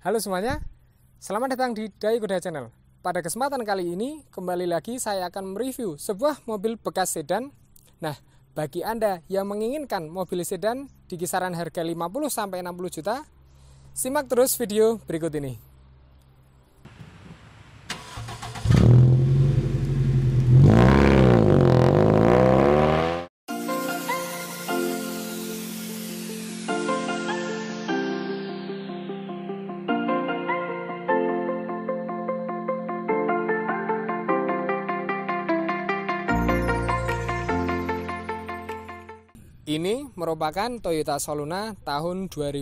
Halo semuanya, selamat datang di Dai Kuda Channel. Pada kesempatan kali ini, kembali lagi saya akan mereview sebuah mobil bekas sedan. Nah, bagi Anda yang menginginkan mobil sedan di kisaran harga 50-60 juta, simak terus video berikut ini. Ini merupakan Toyota Soluna tahun 2000.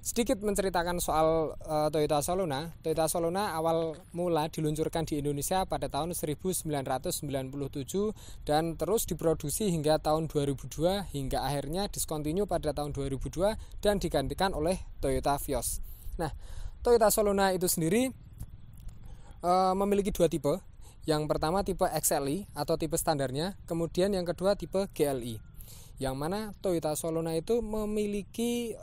Sedikit menceritakan soal Toyota Soluna. Toyota Soluna awal mula diluncurkan di Indonesia pada tahun 1997 dan terus diproduksi hingga tahun 2002 hingga akhirnya discontinue pada tahun 2002 dan digantikan oleh Toyota Vios. Nah, Toyota Soluna itu sendiri memiliki dua tipe. Yang pertama tipe XLI atau tipe standarnya, kemudian yang kedua tipe GLI. Yang mana Toyota Soluna itu memiliki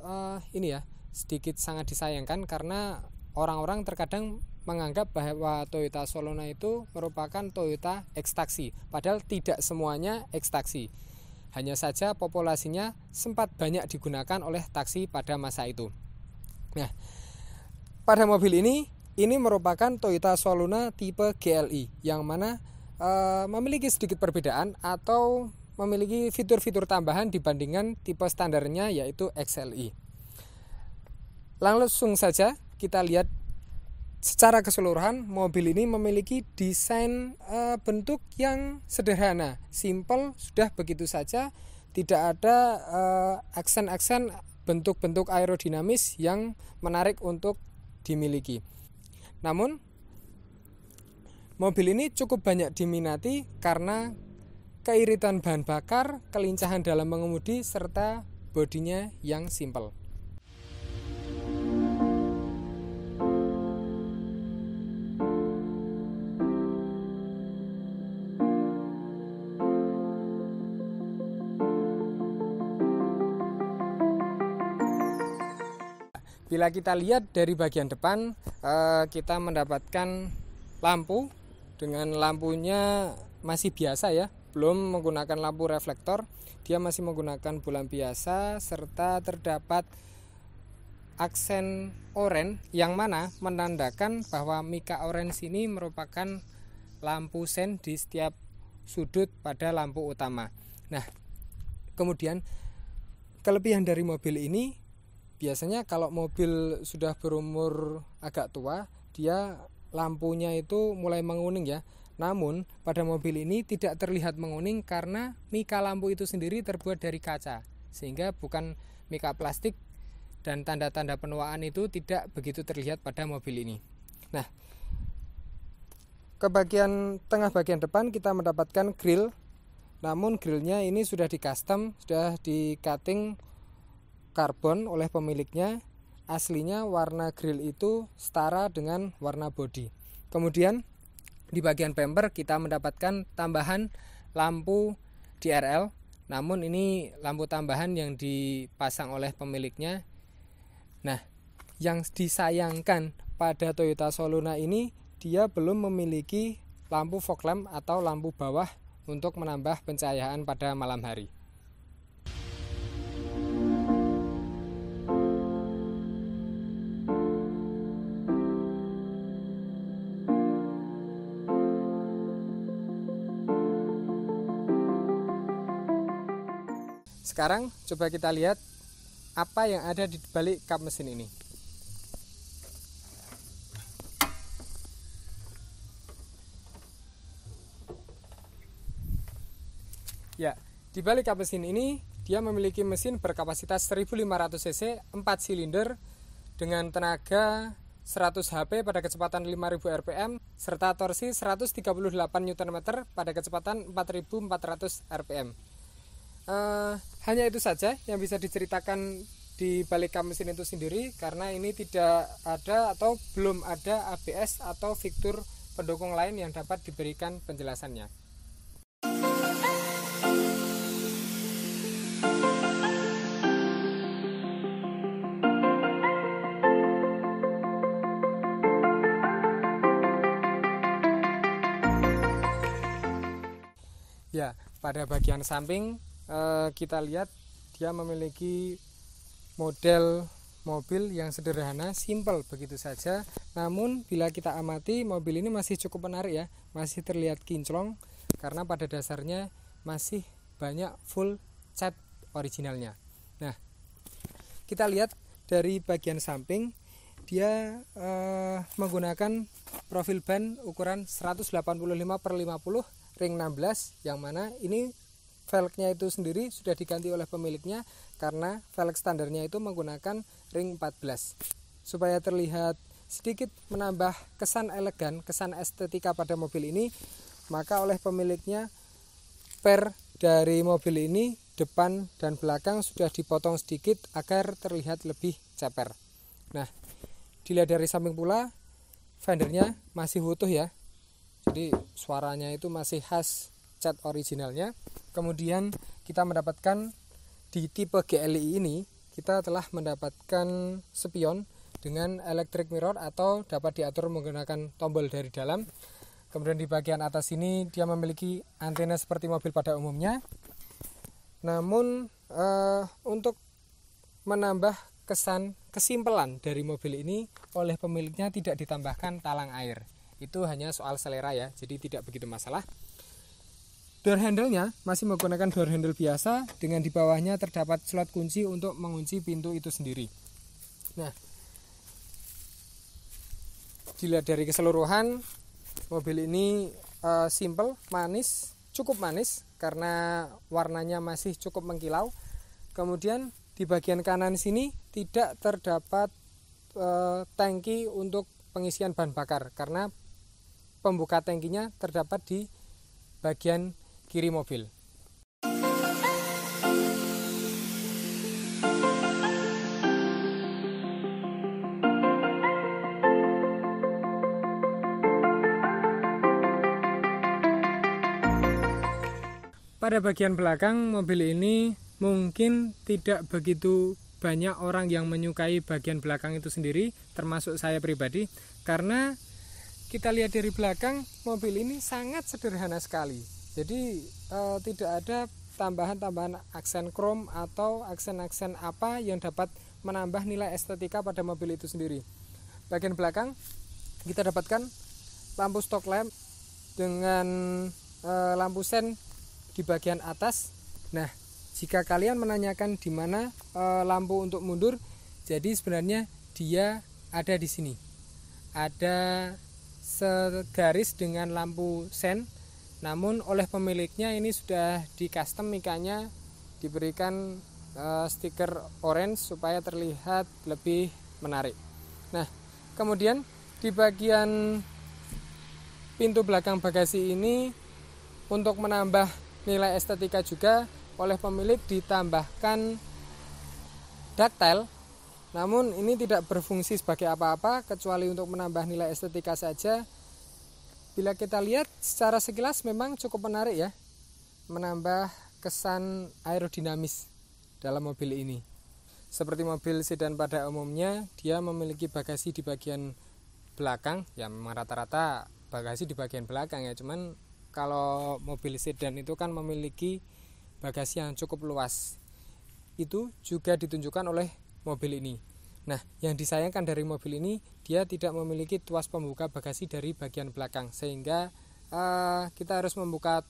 sedikit sangat disayangkan karena orang-orang terkadang menganggap bahwa Toyota Soluna itu merupakan Toyota X-Taxi, padahal tidak semuanya X-Taxi. Hanya saja populasinya sempat banyak digunakan oleh taksi pada masa itu. Nah, pada mobil ini merupakan Toyota Soluna tipe GLI yang mana memiliki sedikit perbedaan atau memiliki fitur-fitur tambahan dibandingkan tipe standarnya yaitu XLI. Langsung saja kita lihat secara keseluruhan mobil ini memiliki desain bentuk yang sederhana, simple, sudah begitu saja, tidak ada aksen-aksen bentuk-bentuk aerodinamis yang menarik untuk dimiliki. Namun mobil ini cukup banyak diminati karena keiritan bahan bakar, kelincahan dalam mengemudi, serta bodinya yang simpel. Bila kita lihat dari bagian depan, kita mendapatkan lampu dengan lampunya masih biasa ya, belum menggunakan lampu reflektor, dia masih menggunakan bulan biasa, serta terdapat aksen oranye yang mana menandakan bahwa Mica Orange ini merupakan lampu sen di setiap sudut pada lampu utama. Nah, kemudian kelebihan dari mobil ini, biasanya kalau mobil sudah berumur agak tua, dia lampunya itu mulai menguning ya. Namun pada mobil ini tidak terlihat menguning karena mika lampu itu sendiri terbuat dari kaca, sehingga bukan mika plastik dan tanda-tanda penuaan itu tidak begitu terlihat pada mobil ini. Nah, ke bagian tengah bagian depan kita mendapatkan grill. Namun grillnya ini sudah di custom, sudah di cutting karbon oleh pemiliknya. Aslinya warna grill itu setara dengan warna bodi. Kemudian di bagian bumper kita mendapatkan tambahan lampu DRL, namun ini lampu tambahan yang dipasang oleh pemiliknya. Nah, yang disayangkan pada Toyota Soluna ini, dia belum memiliki lampu fog lamp atau lampu bawah untuk menambah pencahayaan pada malam hari. Sekarang coba kita lihat apa yang ada di balik kap mesin ini. Ya, di balik kap mesin ini dia memiliki mesin berkapasitas 1500 cc 4 silinder dengan tenaga 100 HP pada kecepatan 5000 rpm serta torsi 138 Nm pada kecepatan 4400 rpm. Hanya itu saja yang bisa diceritakan di balik kap mesin itu sendiri, karena ini tidak ada atau belum ada ABS atau fitur pendukung lain yang dapat diberikan penjelasannya. Ya, pada bagian samping kita lihat dia memiliki model mobil yang sederhana, simple begitu saja. Namun bila kita amati, mobil ini masih cukup menarik ya, masih terlihat kinclong karena pada dasarnya masih banyak full cat originalnya. Nah, kita lihat dari bagian samping dia menggunakan profil ban ukuran 185/50 ring 16, yang mana ini velgnya itu sendiri sudah diganti oleh pemiliknya karena velg standarnya itu menggunakan ring 14. Supaya terlihat sedikit menambah kesan elegan, kesan estetika pada mobil ini, maka oleh pemiliknya per dari mobil ini depan dan belakang sudah dipotong sedikit agar terlihat lebih ceper. Nah, dilihat dari samping pula fendernya masih utuh ya, jadi suaranya itu masih khas cat originalnya. Kemudian kita mendapatkan di tipe GLI ini kita telah mendapatkan spion dengan electric mirror atau dapat diatur menggunakan tombol dari dalam. Kemudian di bagian atas ini dia memiliki antena seperti mobil pada umumnya. Namun untuk menambah kesan kesimpelan dari mobil ini oleh pemiliknya tidak ditambahkan talang air. Itu hanya soal selera ya, jadi tidak begitu masalah. Door handle-nya masih menggunakan door handle biasa dengan di bawahnya terdapat slot kunci untuk mengunci pintu itu sendiri. Nah, dilihat dari keseluruhan mobil ini simple, manis, cukup manis karena warnanya masih cukup mengkilau. Kemudian di bagian kanan sini tidak terdapat tangki untuk pengisian bahan bakar karena pembuka tangkinya terdapat di bagian kiri mobil. Pada bagian belakang mobil ini mungkin tidak begitu banyak orang yang menyukai bagian belakang itu sendiri, termasuk saya pribadi, karena kita lihat dari belakang mobil ini sangat sederhana sekali. Jadi tidak ada tambahan-tambahan aksen krom atau aksen-aksen apa yang dapat menambah nilai estetika pada mobil itu sendiri. Bagian belakang kita dapatkan lampu stop lamp dengan lampu sen di bagian atas. Nah, jika kalian menanyakan di mana lampu untuk mundur, jadi sebenarnya dia ada di sini. Ada segaris dengan lampu sen, namun oleh pemiliknya ini sudah di custom mikanya diberikan stiker orange supaya terlihat lebih menarik. Nah, kemudian di bagian pintu belakang bagasi ini untuk menambah nilai estetika juga oleh pemilik ditambahkan ductile, namun ini tidak berfungsi sebagai apa-apa kecuali untuk menambah nilai estetika saja. Bila kita lihat secara sekilas memang cukup menarik ya, menambah kesan aerodinamis dalam mobil ini. Seperti mobil sedan pada umumnya, dia memiliki bagasi di bagian belakang, ya memang rata-rata bagasi di bagian belakang ya, cuman kalau mobil sedan itu kan memiliki bagasi yang cukup luas. Itu juga ditunjukkan oleh mobil ini. Nah, yang disayangkan dari mobil ini, dia tidak memiliki tuas pembuka bagasi dari bagian belakang, sehingga kita harus membuka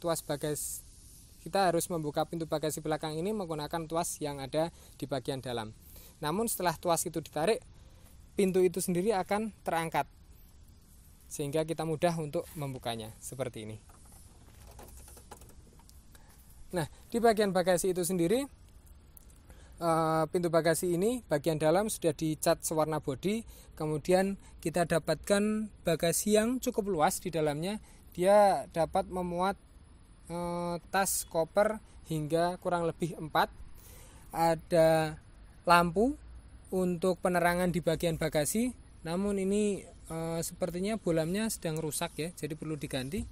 pintu bagasi belakang ini menggunakan tuas yang ada di bagian dalam. Namun setelah tuas itu ditarik, pintu itu sendiri akan terangkat, sehingga kita mudah untuk membukanya seperti ini. Nah, di bagian bagasi itu sendiri, pintu bagasi ini bagian dalam sudah dicat sewarna bodi. Kemudian kita dapatkan bagasi yang cukup luas di dalamnya. Dia dapat memuat tas koper hingga kurang lebih 4. Ada lampu untuk penerangan di bagian bagasi, namun ini sepertinya bolamnya sedang rusak ya, jadi perlu diganti.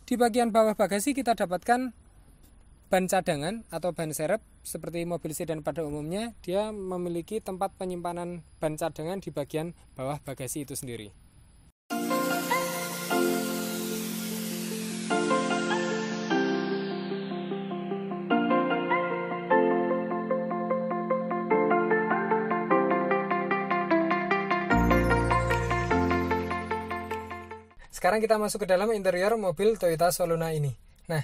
Di bagian bawah bagasi kita dapatkan ban cadangan atau ban serep. Seperti mobil sedan pada umumnya, dia memiliki tempat penyimpanan ban cadangan di bagian bawah bagasi itu sendiri. sekarang kita masuk ke dalam interior mobil Toyota Soluna ini. Nah,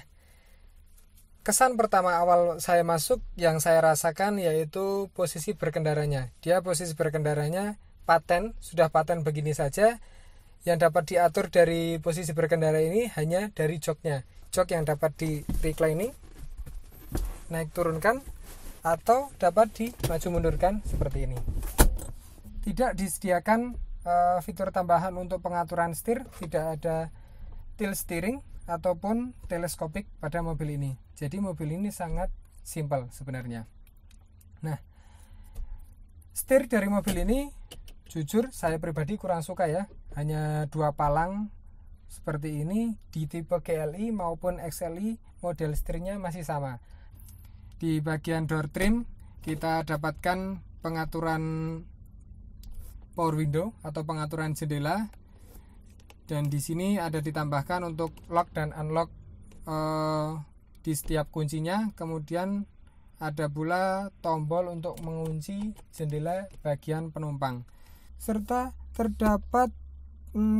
kesan pertama awal saya masuk yang saya rasakan yaitu posisi berkendaranya. Dia posisi berkendaranya paten, sudah paten begini saja. Yang dapat diatur dari posisi berkendara ini hanya dari joknya. Jok yang dapat di reclining, naik turunkan, atau dapat di maju mundurkan seperti ini. Tidak disediakan fitur tambahan untuk pengaturan setir, tidak ada tilt steering ataupun teleskopik pada mobil ini. Jadi mobil ini sangat simpel sebenarnya. Nah, setir dari mobil ini jujur saya pribadi kurang suka ya. Hanya 2 palang seperti ini. Di tipe GLI maupun XLI model setirnya masih sama. Di bagian door trim kita dapatkan pengaturan power window atau pengaturan jendela. Dan di sini ada ditambahkan untuk lock dan unlock di setiap kuncinya. Kemudian ada pula tombol untuk mengunci jendela bagian penumpang. Serta terdapat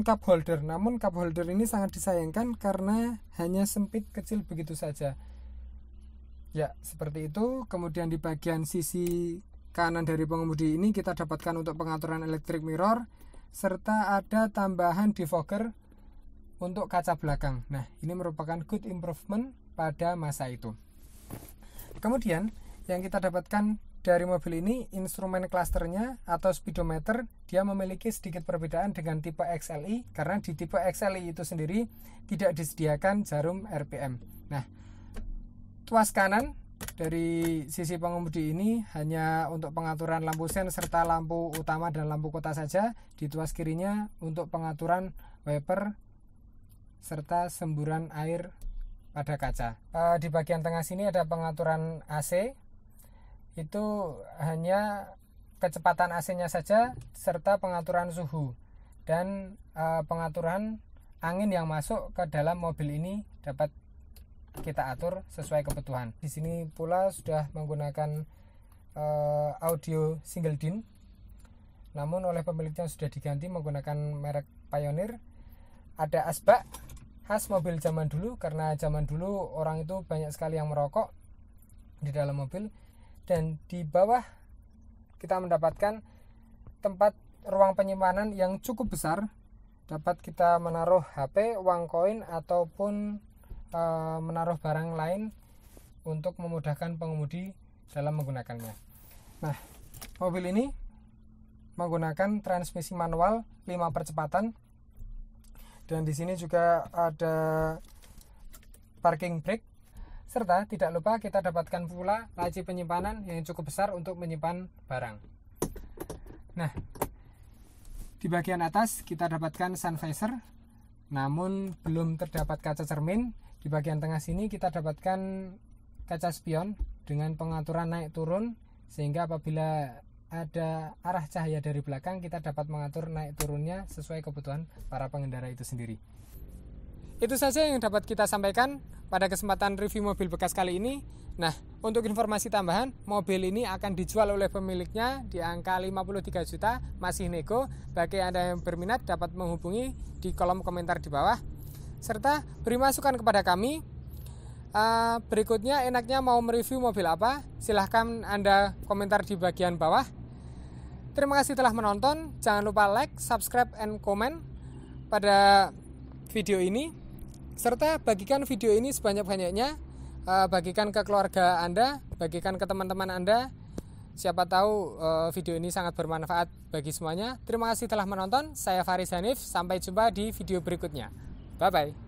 cup holder, namun cup holder ini sangat disayangkan karena hanya sempit kecil begitu saja. Ya, seperti itu. Kemudian di bagian sisi kanan dari pengemudi ini kita dapatkan untuk pengaturan electric mirror, serta ada tambahan defogger untuk kaca belakang. Nah, ini merupakan good improvement pada masa itu. Kemudian yang kita dapatkan dari mobil ini, instrumen clusternya atau speedometer dia memiliki sedikit perbedaan dengan tipe XLI, karena di tipe XLI itu sendiri tidak disediakan jarum RPM. Nah, tuas kanan dari sisi pengemudi ini hanya untuk pengaturan lampu sen serta lampu utama dan lampu kota saja. Di tuas kirinya untuk pengaturan wiper serta semburan air pada kaca. Di bagian tengah sini ada pengaturan AC. Itu hanya kecepatan AC-nya saja serta pengaturan suhu dan pengaturan angin yang masuk ke dalam mobil ini dapat kita atur sesuai kebutuhan. Di sini pula sudah menggunakan audio single din, namun oleh pemiliknya sudah diganti menggunakan merek Pioneer. Ada asbak khas mobil zaman dulu, karena zaman dulu orang itu banyak sekali yang merokok di dalam mobil. Dan di bawah kita mendapatkan tempat ruang penyimpanan yang cukup besar, dapat kita menaruh HP, uang koin ataupun menaruh barang lain untuk memudahkan pengemudi dalam menggunakannya. Nah, mobil ini menggunakan transmisi manual 5 percepatan, dan di sini juga ada parking brake. Serta tidak lupa kita dapatkan pula laci penyimpanan yang cukup besar untuk menyimpan barang. Nah, di bagian atas kita dapatkan sun visor, namun belum terdapat kaca cermin. Di bagian tengah sini kita dapatkan kaca spion dengan pengaturan naik turun, sehingga apabila ada arah cahaya dari belakang kita dapat mengatur naik turunnya sesuai kebutuhan para pengendara itu sendiri. Itu saja yang dapat kita sampaikan pada kesempatan review mobil bekas kali ini. Nah, untuk informasi tambahan, mobil ini akan dijual oleh pemiliknya di angka 53 juta, masih nego. Bagi Anda yang berminat dapat menghubungi di kolom komentar di bawah. Serta beri masukan kepada kami. Berikutnya enaknya mau mereview mobil apa? Silahkan Anda komentar di bagian bawah. Terima kasih telah menonton. Jangan lupa like, subscribe, and comment pada video ini. Serta bagikan video ini sebanyak-banyaknya, bagikan ke keluarga Anda, bagikan ke teman-teman Anda. Siapa tahu video ini sangat bermanfaat bagi semuanya. Terima kasih telah menonton. Saya Faris Hanif. Sampai jumpa di video berikutnya. Bye-bye.